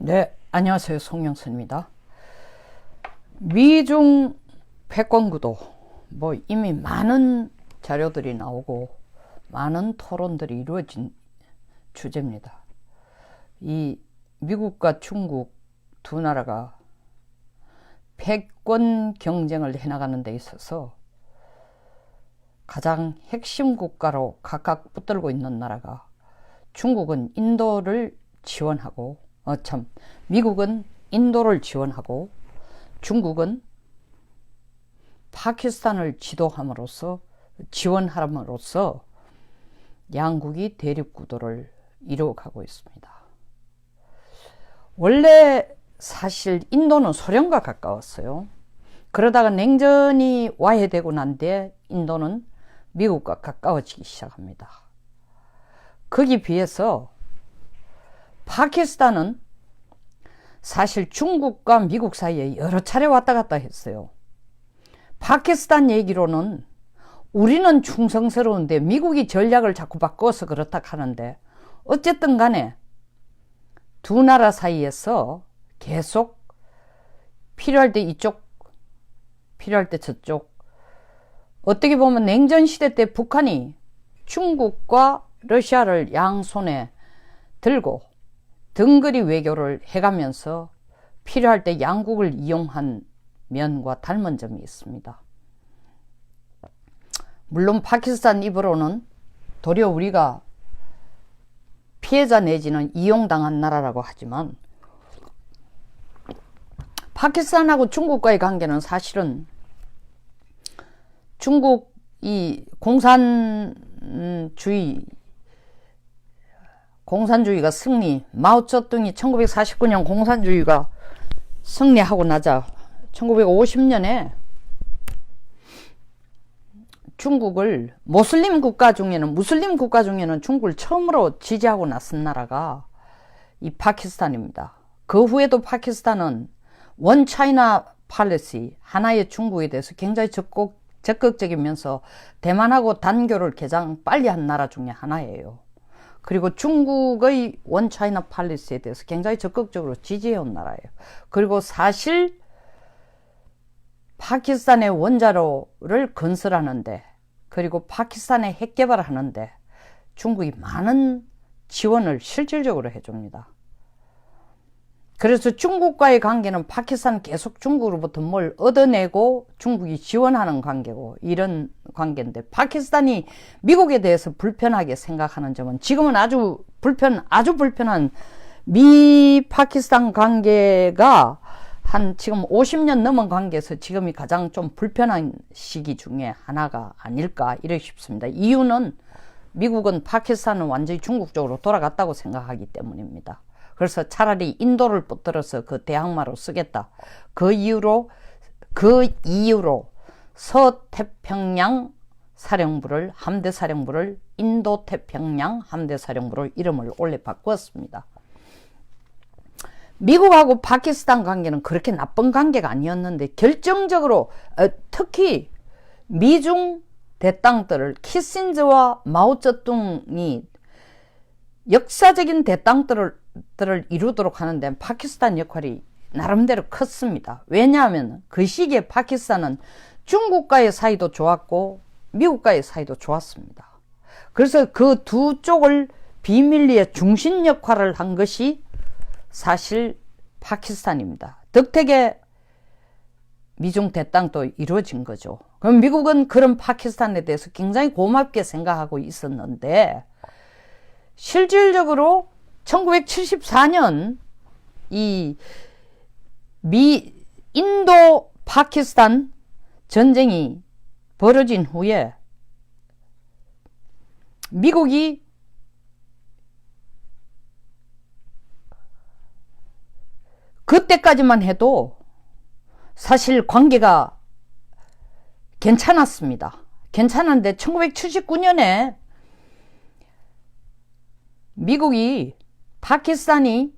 네, 안녕하세요. 송영선입니다. 미중 패권구도 이미 많은 자료들이 나오고 많은 토론들이 이루어진 주제입니다. 이 미국과 중국 두 나라가 패권 경쟁을 해나가는 데 있어서 가장 핵심 국가로 각각 붙들고 있는 나라가 중국은 인도를 지원하고 미국은 인도를 지원하고 중국은 파키스탄을 지원함으로써 양국이 대립구도를 이루어가고 있습니다. 원래 사실 인도는 소련과 가까웠어요. 그러다가 냉전이 와해되고 난 뒤에 인도는 미국과 가까워지기 시작합니다. 거기에 비해서 파키스탄은 사실 중국과 미국 사이에 여러 차례 왔다 갔다 했어요. 파키스탄 얘기로는 우리는 충성스러운데 미국이 전략을 자꾸 바꿔서 그렇다 하는데, 어쨌든 간에 두 나라 사이에서 계속 필요할 때 이쪽, 필요할 때 저쪽, 어떻게 보면 냉전 시대 때 북한이 중국과 러시아를 양손에 들고 등거리 외교를 해가면서 필요할 때 양국을 이용한 면과 닮은 점이 있습니다. 물론 파키스탄 입으로는 도리어 우리가 피해자 내지는 이용당한 나라라고 하지만, 파키스탄하고 중국과의 관계는 사실은 중국 이 공산주의가 마오쩌둥이 1949년 공산주의가 승리하고 나자 1950년에 중국을 무슬림 국가 중에는 중국을 처음으로 지지하고 나선 나라가 이 파키스탄입니다. 그 후에도 파키스탄은 원 차이나 팔리시, 하나의 중국에 대해서 굉장히 적극적이면서 대만하고 단교를 가장 빨리 한 나라 중에 하나예요. 그리고 중국의 원 차이나 팔리시에 대해서 굉장히 적극적으로 지지해온 나라예요. 그리고 사실 파키스탄의 원자로를 건설하는데, 그리고 파키스탄의 핵 개발을 하는데 중국이 많은 지원을 실질적으로 해줍니다. 그래서 중국과의 관계는 파키스탄은 계속 중국으로부터 뭘 얻어내고 중국이 지원하는 관계고, 이런 관계인데, 파키스탄이 미국에 대해서 불편하게 생각하는 점은 지금은 아주 불편한 미 파키스탄 관계가 지금 50년 넘은 관계에서 지금이 가장 좀 불편한 시기 중에 하나가 아닐까 이렇게 싶습니다. 이유는 미국은 파키스탄은 완전히 중국 쪽으로 돌아갔다고 생각하기 때문입니다. 그래서 차라리 인도를 붙들어서 그 대항마로 쓰겠다. 그 이유로 서태평양 함대사령부를 인도태평양 함대사령부로 이름을 원래 바꾸었습니다. 미국하고 파키스탄 관계는 그렇게 나쁜 관계가 아니었는데, 결정적으로 특히 미중 대땅들을 키신저와 마오쩌둥이 역사적인 대땅들을 이루도록 하는 데는 파키스탄 역할이 나름대로 컸습니다. 왜냐하면 그 시기에 파키스탄은 중국과의 사이도 좋았고 미국과의 사이도 좋았습니다. 그래서 그 두 쪽을 비밀리에 중심 역할을 한 것이 사실 파키스탄입니다. 덕택에 미중 대땅도 이루어진 거죠. 그럼 미국은 그런 파키스탄에 대해서 굉장히 고맙게 생각하고 있었는데, 실질적으로 1974년 이 인도 파키스탄 전쟁이 벌어진 후에 미국이 그때까지만 해도 사실 관계가 괜찮았습니다. 괜찮은데 1979년에 미국이 파키스탄이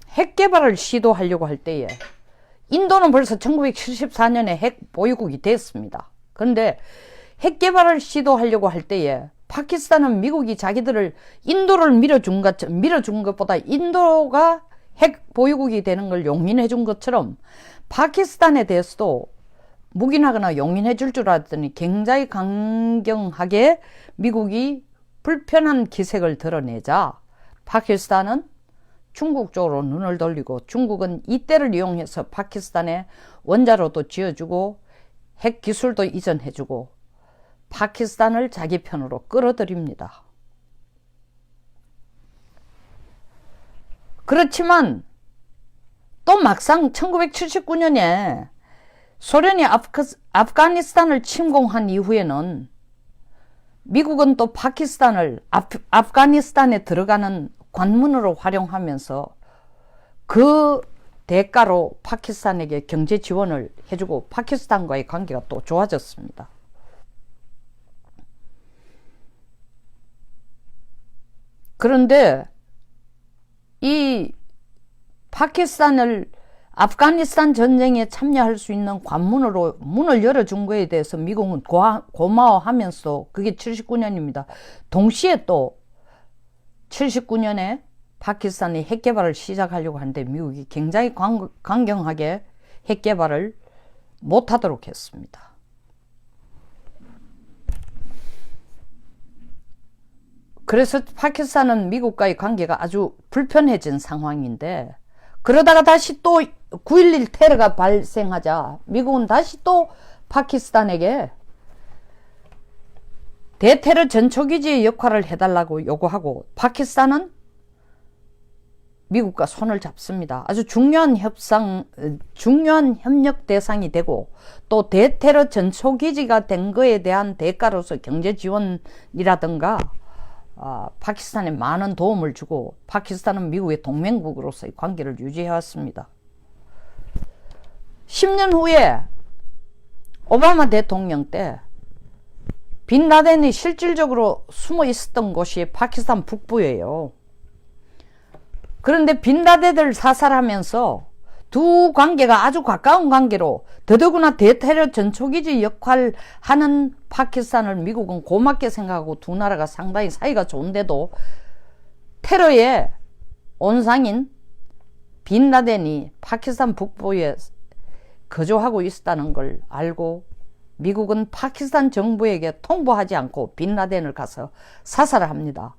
핵 개발을 시도하려고 할 때에, 인도는 벌써 1974년에 핵 보유국이 됐습니다. 그런데 핵 개발을 시도하려고 할 때에 파키스탄은 미국이 자기들을 인도를 밀어준 것보다 인도가 핵 보유국이 되는 걸 용인해 준 것처럼 파키스탄에 대해서도 묵인하거나 용인해 줄 줄 알았더니 굉장히 강경하게 미국이 불편한 기색을 드러내자 파키스탄은 중국 쪽으로 눈을 돌리고 중국은 이때를 이용해서 파키스탄에 원자로도 지어주고 핵 기술도 이전해주고 파키스탄을 자기 편으로 끌어들입니다. 그렇지만 또 막상 1979년에 소련이 아프가니스탄을 침공한 이후에는 미국은 또 파키스탄을 아프가니스탄에 들어가는 관문으로 활용하면서 그 대가로 파키스탄에게 경제 지원을 해주고 파키스탄과의 관계가 또 좋아졌습니다. 그런데 이 파키스탄을 아프가니스탄 전쟁에 참여할 수 있는 관문으로 문을 열어준 거에 대해서 미국은 고마워하면서 그게 79년입니다. 동시에 또 79년에 파키스탄이 핵개발을 시작하려고 하는데 미국이 굉장히 강경하게 핵개발을 못하도록 했습니다. 그래서 파키스탄은 미국과의 관계가 아주 불편해진 상황인데 그러다가 다시 또 9.11 테러가 발생하자 미국은 다시 또 파키스탄에게 대테러 전초기지의 역할을 해달라고 요구하고 파키스탄은 미국과 손을 잡습니다. 아주 중요한 협력 대상이 되고 또 대테러 전초기지가 된 거에 대한 대가로서 경제 지원이라든가 파키스탄에 많은 도움을 주고 파키스탄은 미국의 동맹국으로서의 관계를 유지해왔습니다. 10년 후에 오바마 대통령 때 빈라덴이 실질적으로 숨어 있었던 곳이 파키스탄 북부예요. 그런데 빈라덴을 사살하면서 두 관계가 아주 가까운 관계로 더더구나 대테러 전초기지 역할을 하는 파키스탄을 미국은 고맙게 생각하고 두 나라가 상당히 사이가 좋은데도 테러의 온상인 빈라덴이 파키스탄 북부에 거주하고 있었다는 걸 알고 미국은 파키스탄 정부에게 통보하지 않고 빈라덴을 가서 사살을 합니다.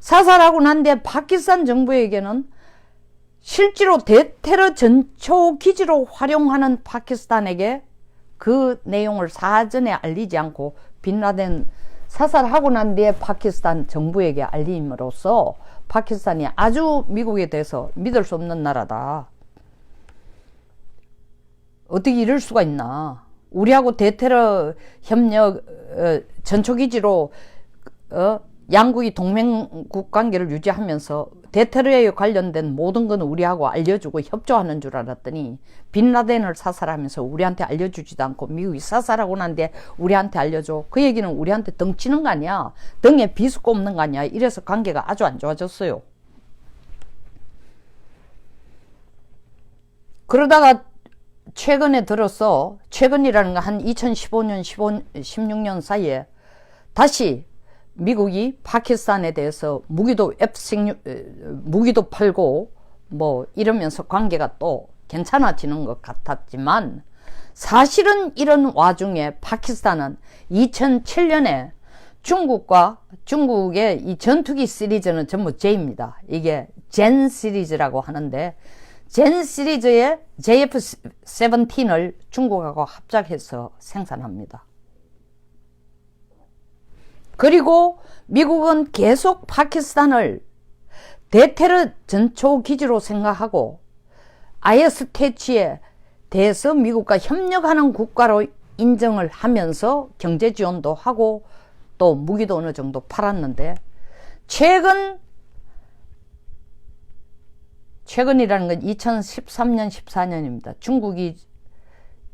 사살하고 난 뒤에 파키스탄 정부에게는 실제로 대테러 전초기지로 활용하는 파키스탄에게 그 내용을 사전에 알리지 않고 빈라덴 사살하고 난 뒤에 파키스탄 정부에게 알림으로써 파키스탄이 아주 미국에 대해서 믿을 수 없는 나라다. 어떻게 이럴 수가 있나. 우리하고 대테러 협력 전초기지로 양국이 동맹국 관계를 유지하면서 대테러에 관련된 모든 건 우리하고 알려주고 협조하는 줄 알았더니 빈라덴을 사살하면서 우리한테 알려주지도 않고 미국이 사살하고 난 뒤에 우리한테 알려줘. 그 얘기는 우리한테 덩치는 거 아니야. 등에 비수 꼽는 거 아니야. 이래서 관계가 아주 안 좋아졌어요. 그러다가 최근에 들어서 최근이라는 건 한 2015년 16년 사이에 다시 미국이 파키스탄에 대해서 무기도 팔고 뭐 이러면서 관계가 또 괜찮아지는 것 같았지만 사실은 이런 와중에 파키스탄은 2007년에 중국의 이 전투기 시리즈는 전부 J입니다. 이게 젠 시리즈라고 하는데 젠 시리즈의 JF-17을 중국하고 합작해서 생산합니다. 그리고 미국은 계속 파키스탄을 대테러 전초기지로 생각하고 IS 퇴치에 대해서 미국과 협력하는 국가로 인정을 하면서 경제 지원도 하고 또 무기도 어느 정도 팔았는데 최근이라는 건 2013년 14년입니다. 중국이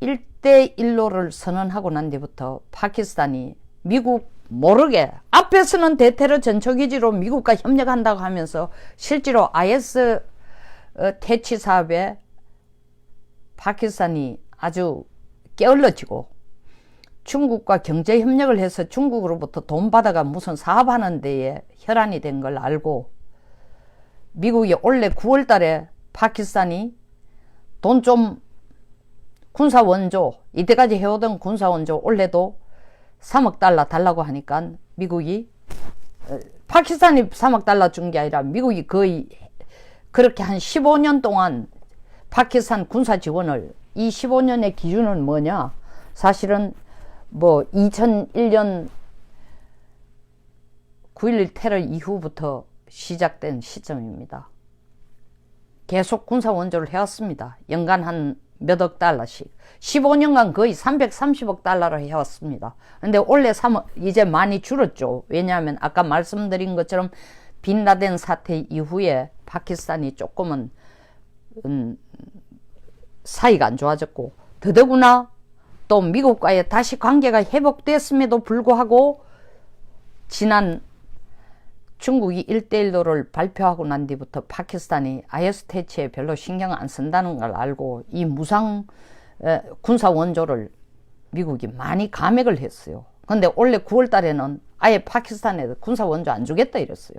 1대1로를 선언하고 난 뒤부터 파키스탄이 미국 모르게 앞에서는 대테러 전초기지로 미국과 협력한다고 하면서 실제로 IS 퇴치 사업에 파키스탄이 아주 게을러지고 중국과 경제 협력을 해서 중국으로부터 돈 받아가 무슨 사업하는 데에 혈안이 된 걸 알고 미국이 올해 9월 달에 파키스탄이 돈 좀 군사 원조, 이때까지 해오던 군사 원조 올해도 3억 달러 달라고 하니까 미국이, 파키스탄이 3억 달러 준 게 아니라 미국이 거의 그렇게 한 15년 동안 파키스탄 군사 지원을, 이 15년의 기준은 뭐냐? 사실은 뭐 2001년 9.11 테러 이후부터 시작된 시점입니다. 계속 군사 원조를 해왔습니다. 연간 한 몇억 달러씩. 15년간 거의 330억 달러를 해왔습니다. 근데 올해 3억, 이제 많이 줄었죠. 왜냐하면 아까 말씀드린 것처럼 빈라덴 사태 이후에 파키스탄이 조금은 사이가 안 좋아졌고, 더더구나 또 미국과의 다시 관계가 회복됐음에도 불구하고 지난 중국이 1대1로를 발표하고 난 뒤부터 파키스탄이 IS 퇴치에 별로 신경 안 쓴다는 걸 알고 이 무상 군사 원조를 미국이 많이 감액을 했어요. 근데 올해 9월 달에는 아예 파키스탄에 군사 원조 안 주겠다 이랬어요.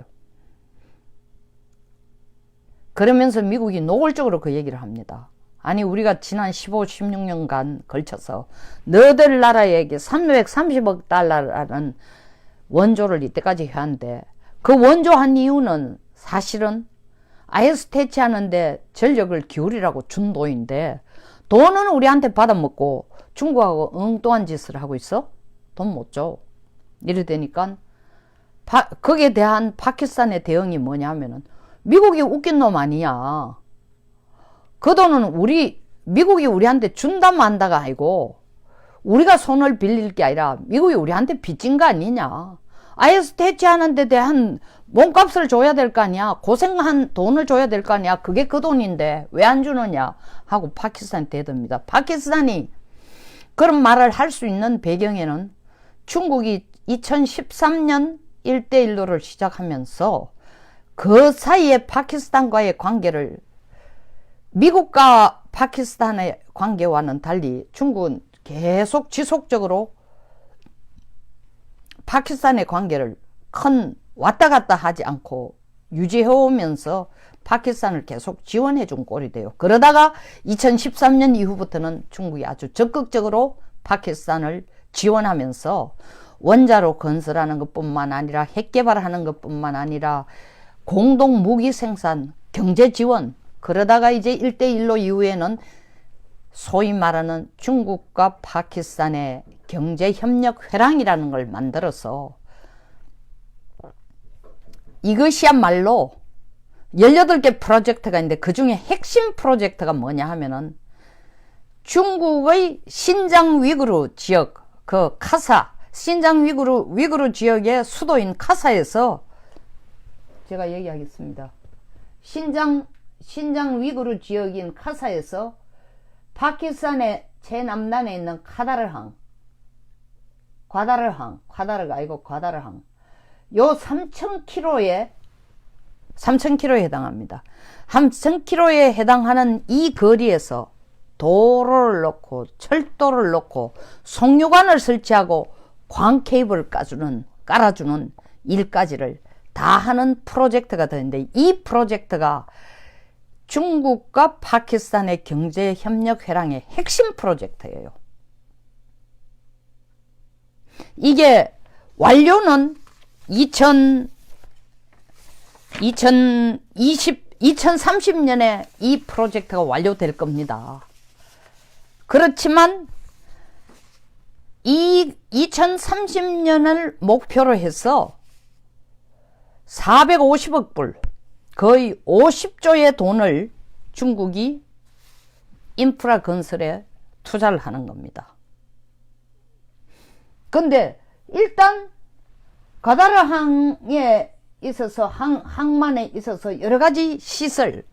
그러면서 미국이 노골적으로 그 얘기를 합니다. 아니, 우리가 지난 15, 16년간 걸쳐서 너들 나라에게 330억 달러라는 원조를 이때까지 해왔는데, 그 원조한 이유는 사실은 IS 퇴치하는데 전력을 기울이라고 준 돈인데, 돈은 우리한테 받아먹고 중국하고 엉뚱한 짓을 하고 있어? 돈 못 줘. 이래 되니까 거기에 대한 파키스탄의 대응이 뭐냐면은, 미국이 웃긴 놈 아니야. 그 돈은 미국이 우리한테 준다 만다가 아니고 우리가 손을 빌릴 게 아니라 미국이 우리한테 빚진 거 아니냐. IS 퇴치하는 데 대한 몸값을 줘야 될 거 아니야. 고생한 돈을 줘야 될 거 아니야. 그게 그 돈인데 왜 안 주느냐 하고 파키스탄이 대듭니다. 파키스탄이 그런 말을 할 수 있는 배경에는 중국이 2013년 1대1로를 시작하면서 그 사이에 파키스탄과의 관계를, 미국과 파키스탄의 관계와는 달리 중국은 계속 지속적으로 파키스탄의 관계를 큰 왔다 갔다 하지 않고 유지해 오면서 파키스탄을 계속 지원해 준 꼴이 돼요. 그러다가 2013년 이후부터는 중국이 아주 적극적으로 파키스탄을 지원하면서 원자로 건설하는 것뿐만 아니라 핵 개발하는 것뿐만 아니라 공동 무기 생산, 경제 지원, 그러다가 이제 1대1로 이후에는 소위 말하는 중국과 파키스탄의 경제협력회랑이라는 걸 만들어서 이것이야말로 18개 프로젝트가 있는데 그 중에 핵심 프로젝트가 뭐냐 하면은 중국의 신장 위구르 지역, 그 카사, 신장 위구르 지역의 수도인 카사에서, 제가 얘기하겠습니다. 신장 위구르 지역인 카사에서 파키스탄의 최남단에 있는 과다르항, 과다르가 아니고 과다르항, 요 3,000km에 해당합니다. 3,000km에 해당하는 이 거리에서 도로를 놓고 철도를 놓고 송유관을 설치하고 광 케이블을 깔아주는 일까지를 다 하는 프로젝트가 되는데, 이 프로젝트가 중국과 파키스탄의 경제협력회랑의 핵심 프로젝트예요. 이게 완료는 2030년에 이 프로젝트가 완료될 겁니다. 그렇지만 이 2030년을 목표로 해서 450억 불, 거의 50조의 돈을 중국이 인프라 건설에 투자를 하는 겁니다. 근데 일단 과다르항에 있어서 항만에 있어서 여러 가지 시설,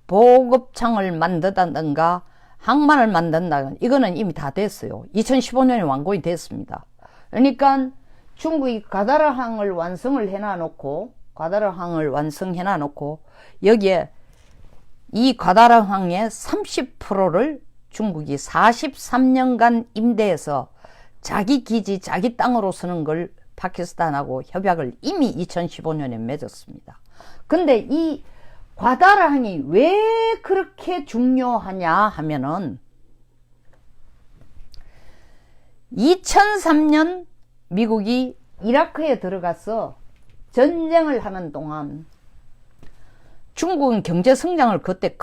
보급창을 만든다든가 항만을 만든다든가 이거는 이미 다 됐어요. 2015년에 완공이 됐습니다. 그러니까 중국이 과다르항을 완성해 놔놓고 여기에 이 과다르항의 30%를 중국이 43년간 임대해서 자기 기지, 자기 땅으로 쓰는 걸 파키스탄하고 협약을 이미 2015년에 맺었습니다. 근데 이 과다르항이 왜 그렇게 중요하냐 하면은 2003년 미국이 이라크에 들어가서 전쟁을 하는 동안 중국은 경제 성장을 그때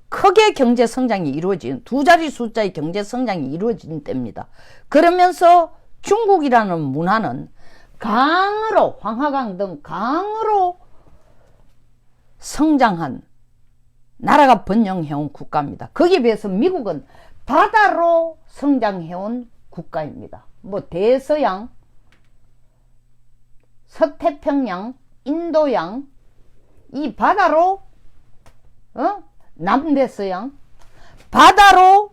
크게 경제 성장이 이루어진, 두 자리 숫자의 경제 성장이 이루어진 때입니다. 그러면서 중국이라는 문화는 강으로, 황하강 등 강으로 성장한 나라가 번영해온 국가입니다. 거기에 비해서 미국은 바다로 성장해온 국가입니다. 뭐 대서양, 서태평양, 인도양, 이 바다로 남대서양, 바다로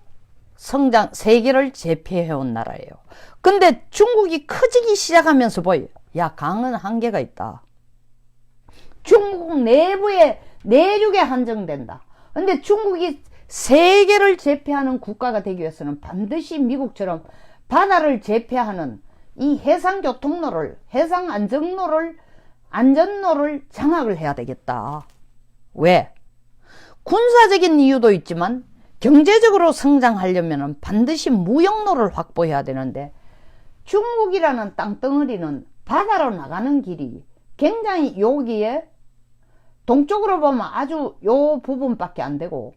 성장, 세계를 제패해온 나라예요. 근데 중국이 커지기 시작하면서 보여요. 야, 강은 한계가 있다. 중국 내부에 내륙에 한정된다. 근데 중국이 세계를 제패하는 국가가 되기 위해서는 반드시 미국처럼 바다를 제패하는 이 해상교통로를, 안전로를 장악을 해야 되겠다. 왜? 군사적인 이유도 있지만 경제적으로 성장하려면 반드시 무역로를 확보해야 되는데 중국이라는 땅덩어리는 바다로 나가는 길이 굉장히 여기에 동쪽으로 보면 아주 요 부분밖에 안 되고,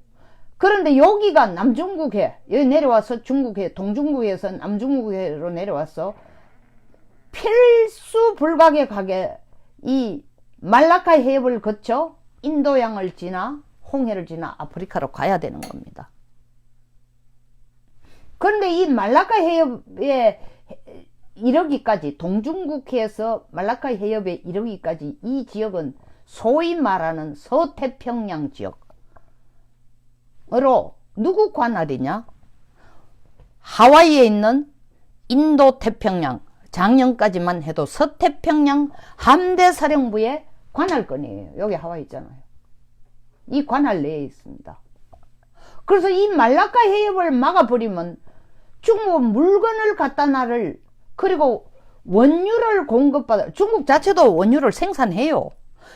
그런데 여기가 남중국해, 여기 내려와서 중국해, 동중국해에서 남중국해로 내려와서 필수 불가결하게 이 말라카 해협을 거쳐 인도양을 지나 홍해를 지나 아프리카로 가야 되는 겁니다. 그런데 이 말라카 해협에 이르기까지, 동중국해에서 말라카 해협에 이르기까지 이 지역은 소위 말하는 서태평양 지역으로 누구 관할이냐? 하와이에 있는 인도 태평양, 작년까지만 해도 서태평양 함대사령부의 관할권이에요. 여기 하와이 있잖아요. 이 관할 내에 있습니다. 그래서 이 말라카 해협을 막아버리면 중국은 물건을 갖다 놔를, 그리고 원유를 공급받아, 중국 자체도 원유를 생산해요.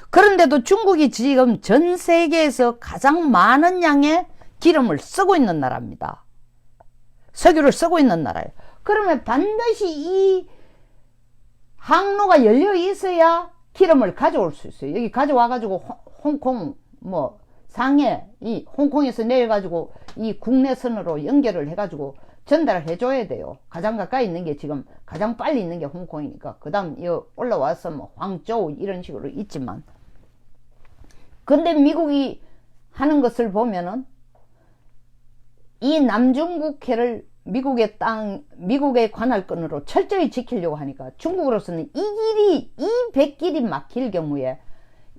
그런데도 중국이 지금 전 세계에서 가장 많은 양의 기름을 쓰고 있는 나라입니다. 석유를 쓰고 있는 나라예요. 그러면 반드시 이 항로가 열려 있어야 기름을 가져올 수 있어요. 여기 가져와가지고 홍콩, 뭐 상해, 이 홍콩에서 내려가지고 이 국내선으로 연결을 해가지고 전달을 해줘야 돼요. 가장 가까이 있는 게, 지금 가장 빨리 있는 게 홍콩이니까. 그 다음 올라와서 뭐 황저우 이런 식으로 있지만, 근데 미국이 하는 것을 보면은 이 남중국해를 미국의 땅, 미국의 관할권으로 철저히 지키려고 하니까 중국으로서는 이 백길이 막힐 경우에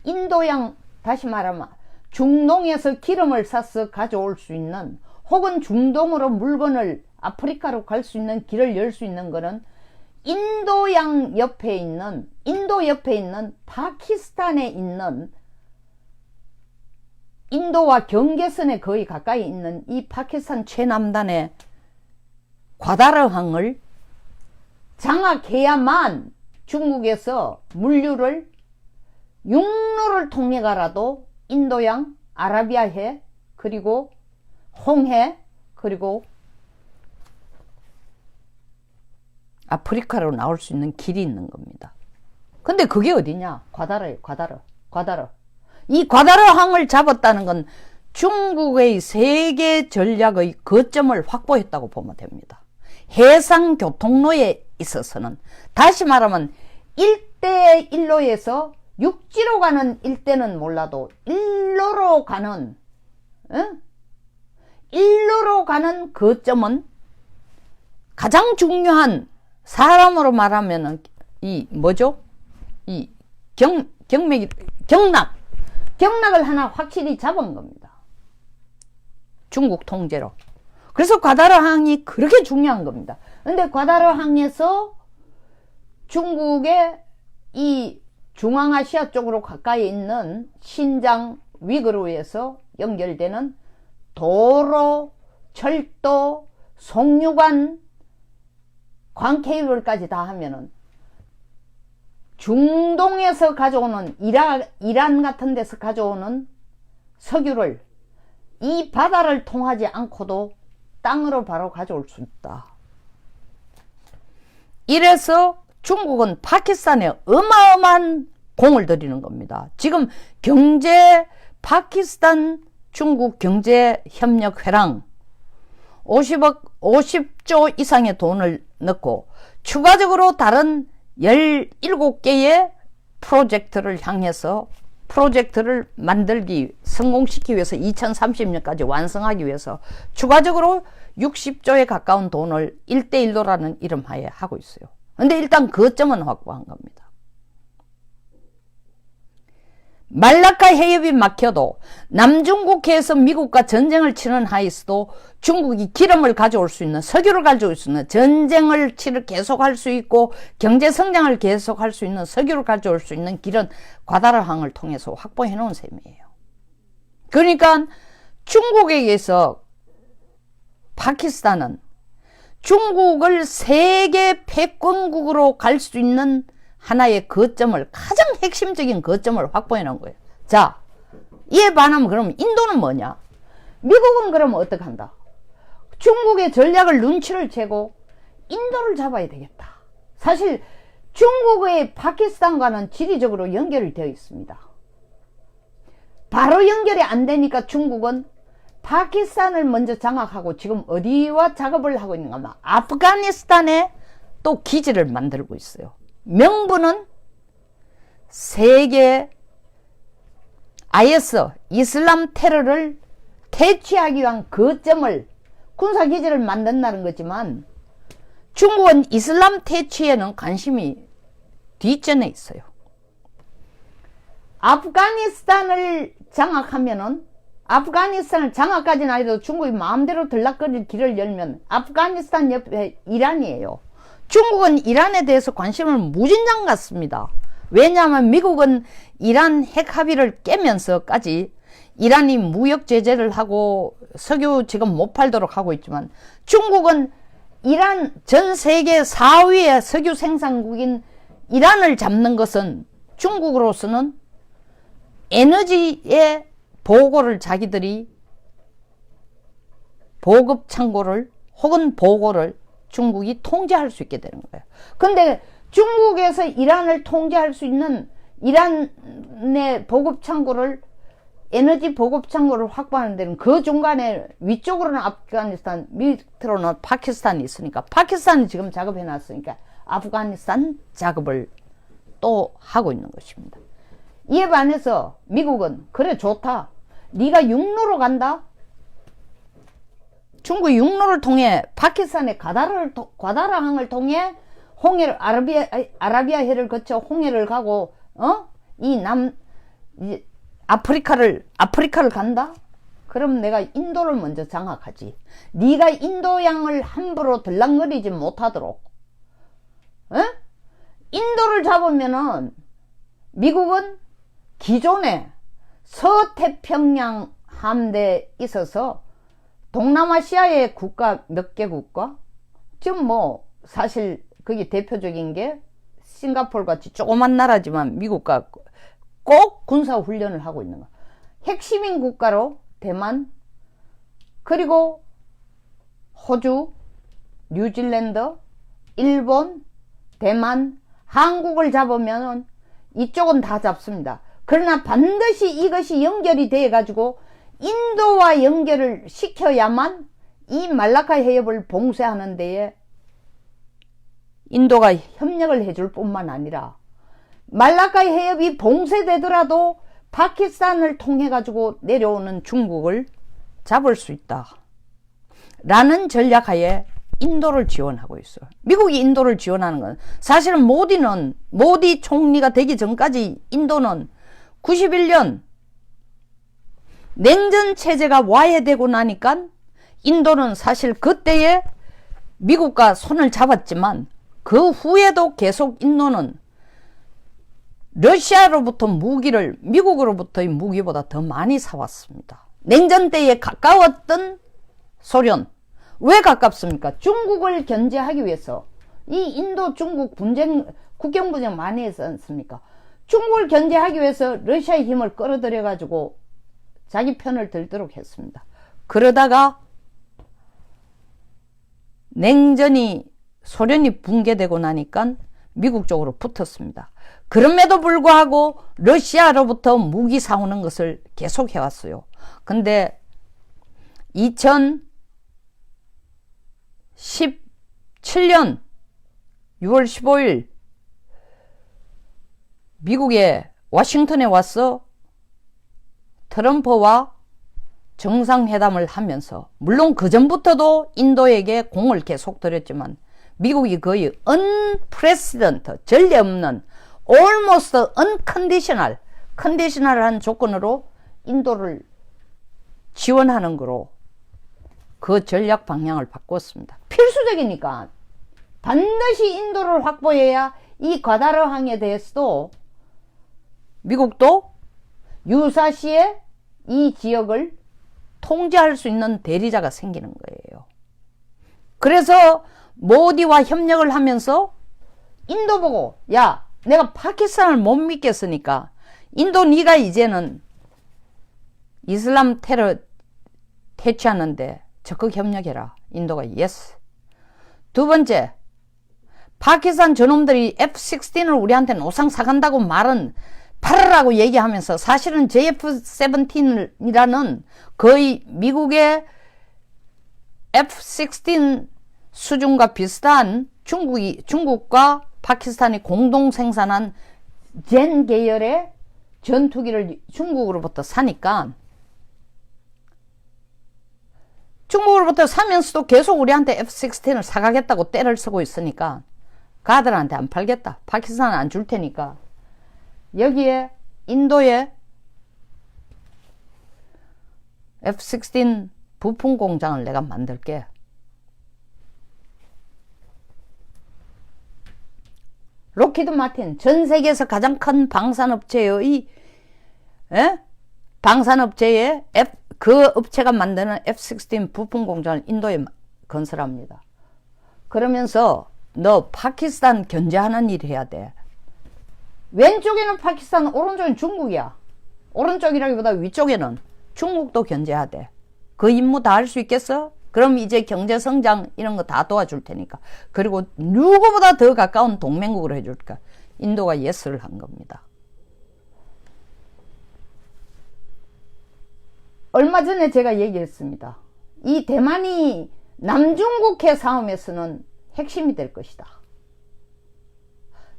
인도양, 다시 말하면 중동에서 기름을 사서 가져올 수 있는, 혹은 중동으로 물건을 아프리카로 갈 수 있는 길을 열 수 있는 거는 인도양 옆에 있는, 인도 옆에 있는 파키스탄에 있는, 인도와 경계선에 거의 가까이 있는 이 파키스탄 최남단의 과다르항을 장악해야만 중국에서 물류를 육로를 통해 가라도 인도양, 아라비아해, 그리고 홍해, 그리고 아프리카로 나올 수 있는 길이 있는 겁니다. 근데 그게 어디냐? 과다르예요. 과다르. 이 과다르항을 잡았다는 건 중국의 세계 전략의 거점을 확보했다고 보면 됩니다. 해상 교통로에 있어서는, 다시 말하면 1대1로에서 육지로 가는 일대는 몰라도 일로로 가는, 일로로 가는 거점은 가장 중요한, 사람으로 말하면은 이 뭐죠? 이 경락을 하나 확실히 잡은 겁니다. 중국 통제로. 그래서 과다르항이 그렇게 중요한 겁니다. 근데 과다르항에서 중국의 이 중앙아시아 쪽으로 가까이 있는 신장, 위구르에서 연결되는 도로, 철도, 송유관, 광 케이블까지 다 하면은 중동에서 가져오는 이란 같은 데서 가져오는 석유를 이 바다를 통하지 않고도 땅으로 바로 가져올 수 있다. 이래서 중국은 파키스탄에 어마어마한 공을 들이는 겁니다. 지금 파키스탄 중국 경제협력회랑 50조 이상의 돈을 넣고 추가적으로 다른 17개의 프로젝트를 향해서 프로젝트를 성공시키기 위해서 2030년까지 완성하기 위해서 추가적으로 60조에 가까운 돈을 1대1로라는 이름하에 하고 있어요. 근데 일단 거점은 확보한 겁니다. 말라카 해협이 막혀도 남중국해에서 미국과 전쟁을 치는 하에서도 중국이 기름을 가져올 수 있는, 석유를 가져올 수 있는, 전쟁을 계속할 수 있고 경제성장을 계속할 수 있는, 석유를 가져올 수 있는 길은 과다르항을 통해서 확보해 놓은 셈이에요. 그러니까 중국에게서 파키스탄은 중국을 세계 패권국으로 갈 수 있는 하나의 거점을, 가장 핵심적인 거점을 확보해 놓은 거예요. 자, 이에 반하면 그럼 인도는 뭐냐? 미국은 그러면 어떻게 한다? 중국의 전략을 눈치를 채고 인도를 잡아야 되겠다. 사실 중국의 파키스탄과는 지리적으로 연결이 되어 있습니다. 바로 연결이 안 되니까 중국은 파키스탄을 먼저 장악하고 지금 어디와 작업을 하고 있는가 하면 아프가니스탄에 또 기지를 만들고 있어요. 명분은 세계 IS 이슬람 테러를 퇴치하기 위한 거점을, 군사기지를 만든다는 거지만 중국은 이슬람 퇴치에는 관심이 뒷전에 있어요. 아프가니스탄을 장악하면은, 아프가니스탄을 장악까지는 아니어도 중국이 마음대로 들락거릴 길을 열면 아프가니스탄 옆에 이란이에요. 중국은 이란에 대해서 관심을 무진장 갖습니다. 왜냐하면 미국은 이란 핵 합의를 깨면서까지 이란이 무역 제재를 하고 석유 지금 못 팔도록 하고 있지만 중국은 이란, 전 세계 4위의 석유 생산국인 이란을 잡는 것은 중국으로서는 에너지의 보고를, 자기들이 보급 창고를 혹은 보고를 중국이 통제할 수 있게 되는 거예요. 근데 중국에서 이란을 통제할 수 있는 이란의 보급 창고를, 에너지 보급 창고를 확보하는 데는 그 중간에 위쪽으로는 아프가니스탄, 밑으로는 파키스탄이 있으니까 파키스탄이 지금 작업해 놨으니까 아프가니스탄 작업을 또 하고 있는 것입니다. 이에 반해서 미국은 그래 좋다. 네가 육로로 간다. 중국 육로를 통해 파키스탄의 과다르항을 통해 홍해를, 아라비아해를 거쳐 홍해를 가고 아프리카를 간다? 그럼 내가 인도를 먼저 장악하지. 네가 인도양을 함부로 들락거리지 못하도록. 인도를 잡으면은 미국은 기존에 서태평양 함대에 있어서 동남아시아의 국가 몇 개국과 지금 뭐 사실 거기 대표적인 게 싱가포르 같이 조그만 나라지만 미국과 꼭 군사훈련을 하고 있는 거. 핵심인 국가로 대만, 그리고 호주, 뉴질랜드, 일본, 대만, 한국을 잡으면 이쪽은 다 잡습니다. 그러나 반드시 이것이 연결이 돼 가지고 인도와 연결을 시켜야만 이 말라카 해협을 봉쇄하는 데에 인도가 협력을 해줄 뿐만 아니라 말라카 해협이 봉쇄되더라도 파키스탄을 통해 가지고 내려오는 중국을 잡을 수 있다 라는 전략하에 인도를 지원하고 있어요. 미국이 인도를 지원하는 건 사실은 모디 총리가 되기 전까지 인도는 91년 냉전 체제가 와해되고 나니까 인도는 사실 그때에 미국과 손을 잡았지만 그 후에도 계속 인도는 러시아로부터 무기를 미국으로부터의 무기보다 더 많이 사왔습니다. 냉전 때에 가까웠던 소련, 왜 가깝습니까? 중국을 견제하기 위해서, 이 인도 중국 분쟁, 국경 분쟁 많이 했지 않습니까? 중국을 견제하기 위해서 러시아의 힘을 끌어들여 가지고 자기 편을 들도록 했습니다. 그러다가 냉전이, 소련이 붕괴되고 나니까 미국 쪽으로 붙었습니다. 그럼에도 불구하고 러시아로부터 무기 사오는 것을 계속 해왔어요. 근데 2017년 6월 15일 미국의 워싱턴에 와서 트럼프와 정상회담을 하면서, 물론 그전부터도 인도에게 공을 계속 들였지만 미국이 거의 unprecedented, 전례 없는 almost unconditional, 컨디셔널한 조건으로 인도를 지원하는 거로 그 전략 방향을 바꿨습니다. 필수적이니까 반드시 인도를 확보해야 이 과다르항에 대해서도 미국도 유사시에 이 지역을 통제할 수 있는 대리자가 생기는 거예요. 그래서 모디와 협력을 하면서 인도 보고, 야, 내가 파키스탄을 못 믿겠으니까 인도 네가 이제는 이슬람 테러 퇴치하는데 적극 협력해라. 인도가 예스. 두 번째, 파키스탄 저놈들이 F-16을 우리한테 노상 사간다고 말은 팔으라고 얘기하면서 사실은 JF-17이라는 거의 미국의 F-16 수준과 비슷한 중국과 파키스탄이 공동 생산한 젠 계열의 전투기를 중국으로부터 사니까, 중국으로부터 사면서도 계속 우리한테 F-16을 사가겠다고 떼를 쓰고 있으니까 가들한테 안 팔겠다. 파키스탄은 안 줄 테니까 여기에 인도에 F-16 부품 공장을 내가 만들게. 록히드 마틴, 전 세계에서 가장 큰 방산업체의 방산업체의 그 업체가 만드는 F-16 부품 공장을 인도에 건설합니다. 그러면서 너 파키스탄 견제하는 일 해야 돼. 왼쪽에는 파키스탄, 오른쪽에는 중국이야. 오른쪽이라기보다 위쪽에는 중국도 견제해야 돼. 그 임무 다 할 수 있겠어? 그럼 이제 경제성장 이런 거 다 도와줄 테니까. 그리고 누구보다 더 가까운 동맹국으로 해줄까? 인도가 예스를 한 겁니다. 얼마 전에 제가 얘기했습니다. 이 대만이 남중국해 싸움에서는 핵심이 될 것이다.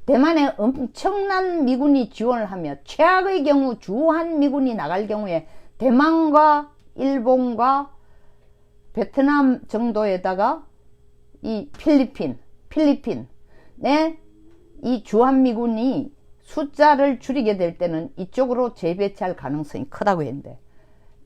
대만에 엄청난 미군이 지원을 하며 최악의 경우 주한 미군이 나갈 경우에 대만과 일본과 베트남 정도에다가 이 필리핀에 이 주한미군이 숫자를 줄이게 될 때는 이쪽으로 재배치할 가능성이 크다고 했는데,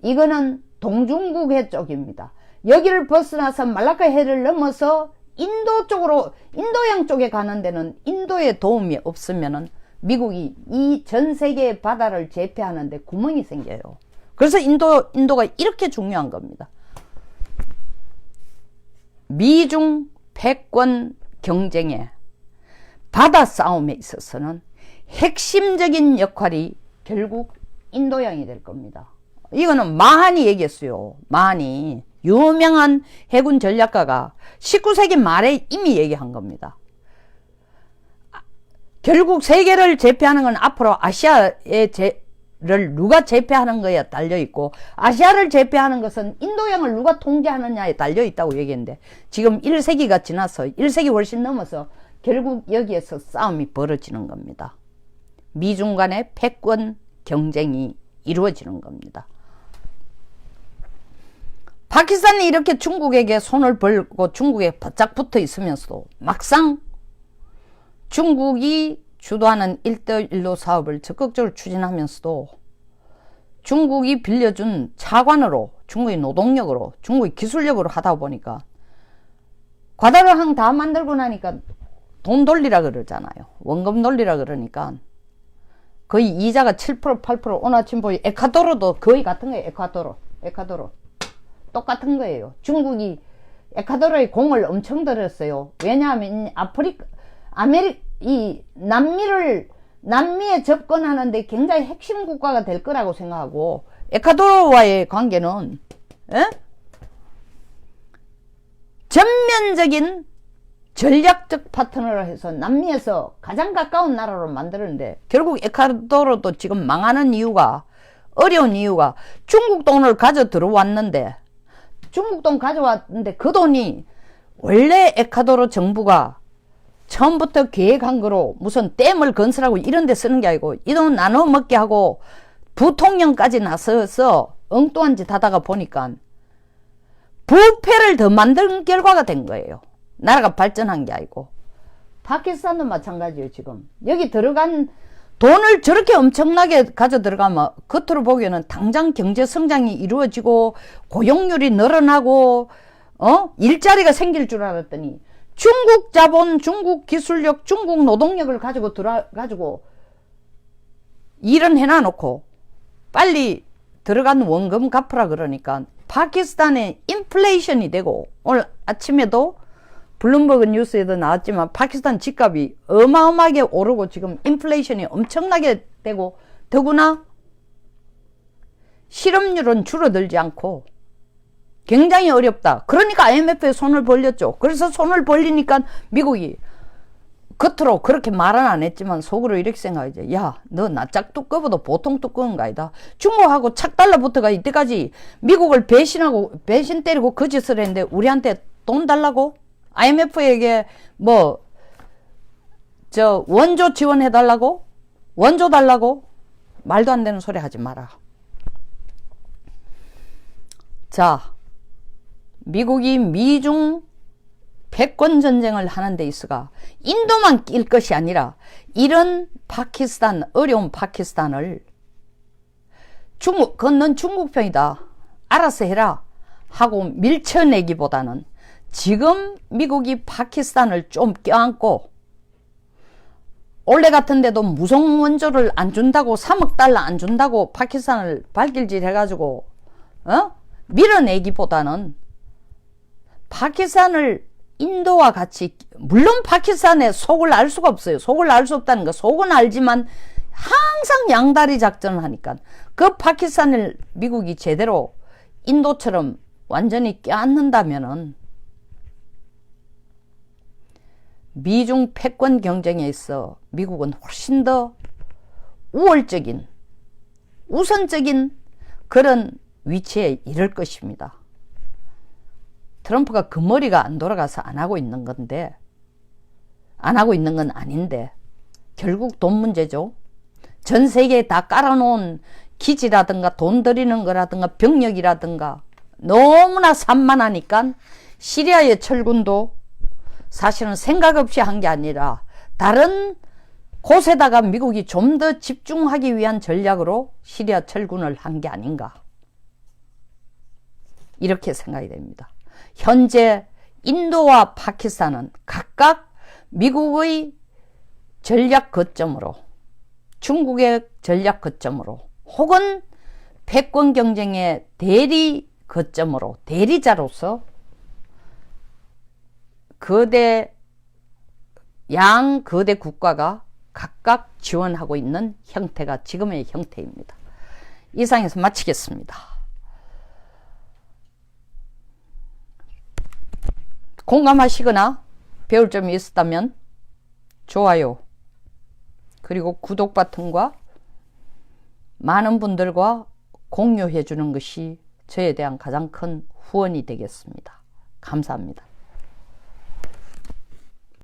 이거는 동중국해 쪽입니다. 여기를 벗어나서 말라카해를 넘어서 인도 쪽으로, 인도양 쪽에 가는 데는 인도의 도움이 없으면은 미국이 이 전 세계의 바다를 제패하는데 구멍이 생겨요. 그래서 인도가 이렇게 중요한 겁니다. 미중 패권 경쟁에, 바다 싸움에 있어서는 핵심적인 역할이 결국 인도양이 될 겁니다. 이거는 마하니 얘기했어요. 마하니, 유명한 해군 전략가가 19세기 말에 이미 얘기한 겁니다. 결국 세계를 제패하는 건 앞으로 아시아의 를 누가 제패하는 거에 달려있고, 아시아를 제패하는 것은 인도양을 누가 통제하느냐에 달려있다고 얘기했는데, 지금 1세기가 지나서 1세기 훨씬 넘어서 결국 여기에서 싸움이 벌어지는 겁니다. 미중 간의 패권 경쟁이 이루어지는 겁니다. 파키스탄이 이렇게 중국에게 손을 벌고 중국에 바짝 붙어 있으면서도 막상 중국이 주도하는 1대1로 사업을 적극적으로 추진하면서도 중국이 빌려준 차관으로, 중국의 노동력으로, 중국의 기술력으로 하다 보니까 과다르항 다 만들고 나니까 돈 돌리라 그러잖아요. 원금 돌리라 그러니까 거의 이자가 7% 8% 오늘 아침 보이 에콰도르도 거의 같은 거예요. 에콰도르 똑같은 거예요. 중국이 에콰도르에 공을 엄청 들였어요. 왜냐하면 남미에 접근하는데 굉장히 핵심 국가가 될 거라고 생각하고, 에콰도르와의 관계는 전면적인 전략적 파트너로 해서 남미에서 가장 가까운 나라로 만드는데, 결국 에콰도르도 지금 망하는 이유가, 어려운 이유가, 중국 돈을 가져 들어왔는데, 중국 돈 가져왔는데 그 돈이 원래 에콰도르 정부가 처음부터 계획한 거로 무슨 댐을 건설하고 이런 데 쓰는 게 아니고, 이 돈 나눠 먹게 하고 부통령까지 나서서 엉뚱한 짓 하다가 보니까 부패를 더 만든 결과가 된 거예요. 나라가 발전한 게 아니고. 파키스탄도 마찬가지예요. 지금 여기 들어간 돈을 저렇게 엄청나게 가져 들어가면 겉으로 보기에는 당장 경제 성장이 이루어지고 고용률이 늘어나고 일자리가 생길 줄 알았더니, 중국 자본, 중국 기술력, 중국 노동력을 가지고 일은 해놔놓고 빨리 들어간 원금 갚으라 그러니까 파키스탄에 인플레이션이 되고, 오늘 아침에도 블룸버그 뉴스에도 나왔지만 파키스탄 집값이 어마어마하게 오르고 지금 인플레이션이 엄청나게 되고, 더구나 실업률은 줄어들지 않고 굉장히 어렵다. 그러니까 IMF에 손을 벌렸죠. 그래서 손을 벌리니까 미국이 겉으로 그렇게 말은 안 했지만 속으로 이렇게 생각하지. 야, 너 낯짝 두꺼워도 보통 두꺼운 거 아니다. 중국하고 착 달라붙어가 이때까지 미국을 배신 때리고 그 짓을 했는데 우리한테 돈 달라고? IMF에게 원조 지원해달라고? 원조 달라고? 말도 안 되는 소리 하지 마라. 자, 미국이 미중 패권 전쟁을 하는 데 있어가 인도만 낄 것이 아니라 이런 파키스탄, 어려운 파키스탄을 그건 넌 중국 편이다, 알아서 해라 하고 밀쳐내기보다는 지금 미국이 파키스탄을 좀 껴안고, 올해 같은 데도 무성 원조를 안 준다고, 3억 달러 안 준다고 파키스탄을 발길질 해가지고 밀어내기보다는 파키스탄을 인도와 같이, 물론 파키스탄의 속을 알 수가 없어요. 속을 알 수 없다는 거, 속은 알지만 항상 양다리 작전을 하니까 그 파키스탄을 미국이 제대로 인도처럼 완전히 껴안는다면은 미중 패권 경쟁에 있어 미국은 훨씬 더 우월적인, 우선적인 그런 위치에 이를 것입니다. 트럼프가 그 머리가 안 돌아가서 안 하고 있는 건데, 안 하고 있는 건 아닌데, 결국 돈 문제죠. 전 세계에 다 깔아놓은 기지라든가 돈 들이는 거라든가 병력이라든가 너무나 산만하니까 시리아의 철군도 사실은 생각 없이 한 게 아니라 다른 곳에다가 미국이 좀 더 집중하기 위한 전략으로 시리아 철군을 한 게 아닌가, 이렇게 생각이 됩니다. 현재 인도와 파키스탄은 각각 미국의 전략 거점으로, 중국의 전략 거점으로, 혹은 패권 경쟁의 대리 거점으로, 대리자로서 양거대 국가가 각각 지원하고 있는 형태가 지금의 형태입니다. 이상에서 마치겠습니다. 공감하시거나 배울 점이 있었다면 좋아요, 그리고 구독 버튼과 많은 분들과 공유해 주는 것이 저에 대한 가장 큰 후원이 되겠습니다. 감사합니다.